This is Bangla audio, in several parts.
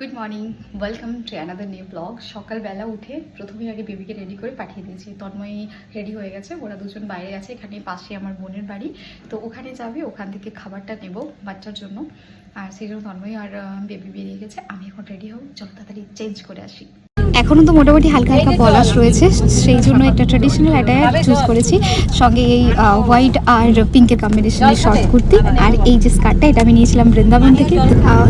Good morning, welcome to another new blog. সকালবেলা উঠে প্রথমেই আগে বেবিকে রেডি করে পাঠিয়ে দিয়েছি। তন্ময়ী রেডি হয়ে গেছে, ওরা দুজন বাইরে আছে। এখানে পাশে আমার বোনের বাড়ি, তো ওখানে যাবে, ওখান থেকে খাবারটা নেব বাচ্চার জন্য। আর সেই জন্য তন্ময়ী আর বেবি বেরিয়ে গেছে। আমি এখন রেডি হব, চলো তাড়াতাড়ি চেঞ্জ করে আসি। এখনও তো মোটামুটি হালকা হালকা পলাশ রয়েছে, সেই জন্য একটা ট্র্যাডিশনাল অ্যাটায়ার চুজ করেছি। সঙ্গে এই হোয়াইট আর পিঙ্কের কম্বিনেশনের শর্ট কুর্তি, আর এই যে স্কার্টটা, এটা আমি নিয়েছিলাম বৃন্দাবন থেকে।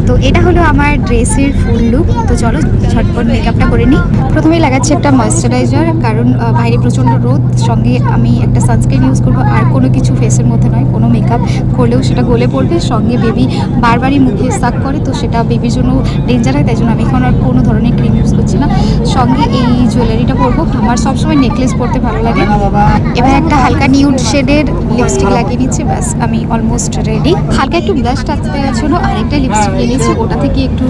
তো এটা হলো আমার ড্রেসের ফুল লুক। তো চলো ঝটপট মেকআপটা করে নিই। প্রথমেই লাগাচ্ছি একটা ময়েশ্চারাইজার, কারণ বাইরে প্রচণ্ড রোদ। সঙ্গে আমি একটা সানস্ক্রিন ইউজ করবো, আর কোনো কিছু ফেসের মধ্যে নয়, কোনো মেকআপ করলেও সেটা গলে পড়বে। সঙ্গে বেবি বারবারই মুখে সাক করে, তো সেটা বেবির জন্য ডেঞ্জার হয়, তাই জন্য আমি এখন আর কোনো ধরনের ক্রিম ইউজ করছি না। সঙ্গে এই জুয়েলারিটা পরবো, আমার সবসময় নেকলেস পরতে ভালো লাগে। এবার একটা হালকা নিউড শেডের লিপস্টিক লাগিয়ে নিচ্ছি, ব্যাস আমি অলমোস্ট রেডি। হালকা একটু ব্লাশ টাচ দেওয়ার জন্য আরেকটা লিপস্টিক নিয়ে নিচ্ছি, ওটা থেকে একটু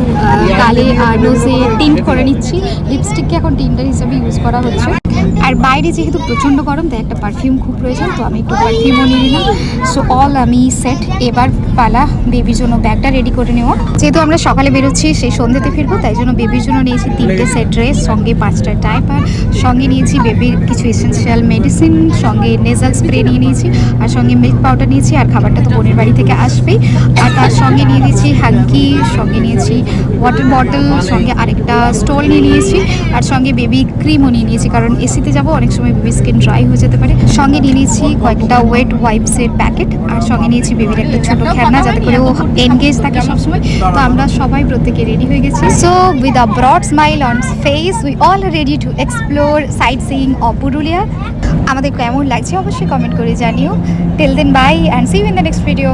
গালে আর নোজে টিন্ট করে নিচ্ছি। লিপস্টিককে এখন টিন্টার হিসেবে ইউজ করা হচ্ছে। আর বাইরে যেহেতু প্রচণ্ড গরম, তাই একটা পারফিউম খুব প্রয়োজন, তো আমি একটু পারফিউমও নিয়ে নিলাম। সো অল আমি সেট। এবার পালা বেবির জন্য ব্যাগটা রেডি করে নেওয়া। যেহেতু আমরা সকালে বেরোচ্ছি, সেই সন্ধ্যেতে ফিরবো, তাই জন্য বেবির জন্য নিয়েছি 3টে সেট ড্রেস, সঙ্গে 5টা ডাইপার, সঙ্গে নিয়েছি বেবির কিছু এসেন্সিয়াল মেডিসিন, সঙ্গে নেজাল স্প্রে নিয়ে নিয়েছি, আর সঙ্গে মিল্ক পাউডার নিয়েছি। আর খাবারটা তো বোনের বাড়ি থেকে আসবেই। আর তার সঙ্গে নিয়ে নিয়েছি হ্যাঙ্কি, সঙ্গে নিয়েছি ওয়াটার বটল, সঙ্গে আরেকটা স্টোল নিয়ে নিয়েছি, আর সঙ্গে বেবি ক্রিমও নিয়ে নিয়েছি, কারণ এসিতে যাবো, অনেক সময় বেবি স্কিন ড্রাই হয়ে যেতে পারে। সঙ্গে নিয়ে নিয়েছি কয়েকটা ওয়েট ওয়াইপসের প্যাকেট, আর সঙ্গে নিয়েছি বেবির একটা ছোট খেলনা, যাতে করে ও এনগেজ থাকে সবসময়। তো আমরা সবাই প্রত্যেকে রেডি হয়ে গেছি। So with a broad smile on face, we all ready to explore sightseeing of Purulia. আমাদের কেমন লাগছে অবশ্যই কমেন্ট করে জানিও। Till then bye and see you in the next video.